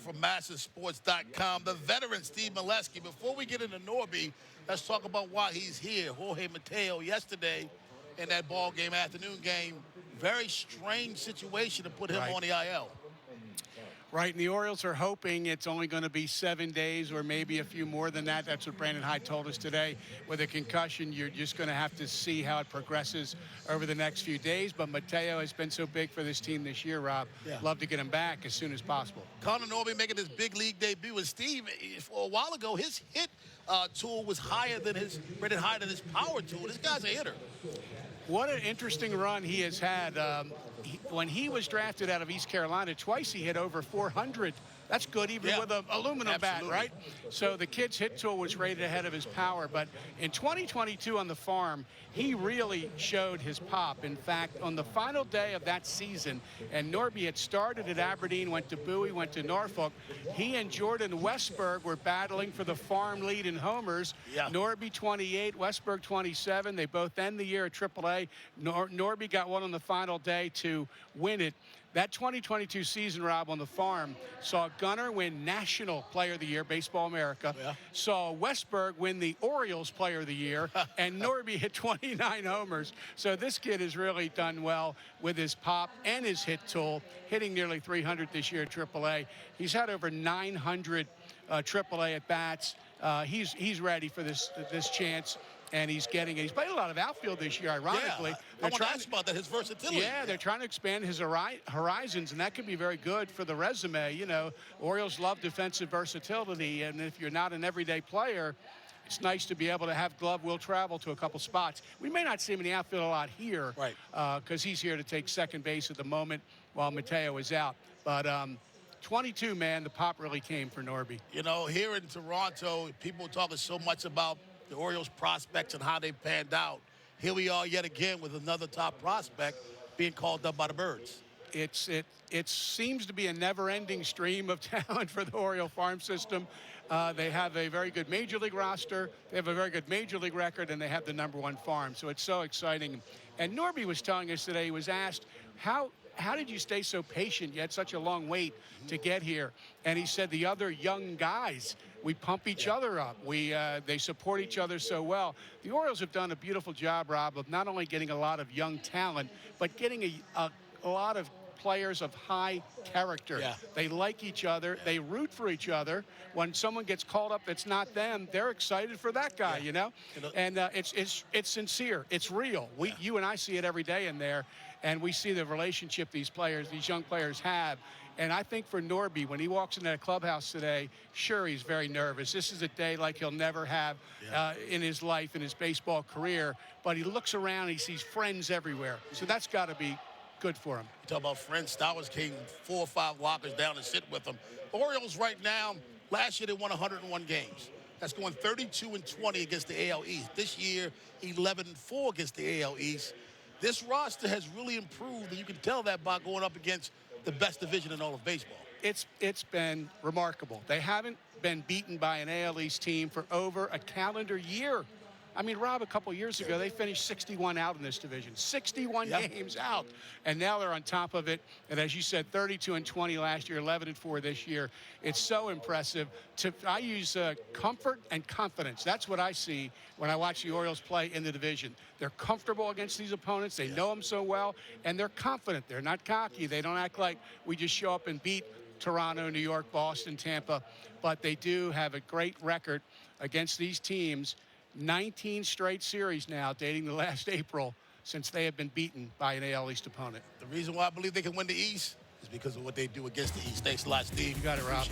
from MASNsports.com. The veteran Steve Melewski. Before we get into Norby, let's talk about why he's here. Jorge Mateo yesterday in that ball game, afternoon game, very strange situation to put him on the IL. Right, and the Orioles are hoping it's only going to be 7 days or maybe a few more than that. That's what Brandon Hyde told us today. With a concussion, you're just going to have to see how it progresses over the next few days. But Mateo has been so big for this team this year, Rob. Yeah. Love to get him back as soon as possible. Connor Norby making his big league debut. And Steve, for a while ago, his hit tool was higher than his power tool. This guy's a hitter. What an interesting run he has had. When he was drafted out of East Carolina, twice he hit over 400. That's good, even with an aluminum bat, right? So the kid's hit tool was rated ahead of his power. But in 2022 on the farm, he really showed his pop. In fact, on the final day of that season, and Norby had started at Aberdeen, went to Bowie, went to Norfolk, he and Jordan Westberg were battling for the farm lead in homers. Yeah. Norby 28, Westberg 27. They both end the year at AAA. Norby got one on the final day to win it. That 2022 season, Rob, on the farm, saw Gunnar win National Player of the Year, Baseball America, saw Westberg win the Orioles Player of the Year, and Norby hit 29 homers. So this kid has really done well with his pop and his hit tool, hitting nearly 300 this year at AAA. He's had over 900 AAA at-bats. He's ready for this chance. And he's getting it. He's played a lot of outfield this year, ironically. Yeah, I want to ask about that, his versatility. Yeah, they're trying to expand his horizons, and that could be very good for the resume. You know, Orioles love defensive versatility, and if you're not an everyday player, it's nice to be able to have glove will travel to a couple spots. We may not see him in the outfield a lot here, right? Because he's here to take second base at the moment while Mateo is out. But 22, man, the pop really came for Norby. You know, here in Toronto, people talking so much about the Orioles prospects and how they panned out. Here we are yet again with another top prospect being called up by the Birds. It seems to be a never-ending stream of talent for the Oriole farm system. They have a very good major league roster. They have a very good major league record, and they have the #1 farm. So it's so exciting. And Norby was telling us today, he was asked, how did you stay so patient? You had such a long wait to get here. And he said the other young guys, we pump each other up. They support each other so well. The Orioles have done a beautiful job, Rob, of not only getting a lot of young talent, but getting a lot of players of high character. Yeah. They like each other. They root for each other. When someone gets called up that's not them, they're excited for that guy, you know? And it's sincere. It's real. You and I see it every day in there, and we see the relationship these young players have. And I think for Norby, when he walks into that clubhouse today, sure, he's very nervous. This is a day like he'll never have in his life, in his baseball career. But he looks around, he sees friends everywhere. So that's got to be good for him. You talk about friends. Stowers came 4 or 5 lockers down to sit with him. Orioles right now, last year they won 101 games. That's going 32-20 against the AL East. This year, 11-4 against the AL East. This roster has really improved, and you can tell that by going up against the best division in all of baseball. It's been remarkable. They haven't been beaten by an AL East team for over a calendar year. I mean, Rob, a couple years ago, they finished 61 out in this division. 61 games out. And now they're on top of it. And as you said, 32-20 last year, 11-4 this year. It's so impressive. I use comfort and confidence. That's what I see when I watch the Orioles play in the division. They're comfortable against these opponents. They know them so well. And they're confident. They're not cocky. They don't act like we just show up and beat Toronto, New York, Boston, Tampa. But they do have a great record against these teams. 19 straight series now, dating to last April, since they have been beaten by an AL East opponent. The reason why I believe they can win the East is because of what they do against the East. Thanks a lot, Steve. You got it, Rob.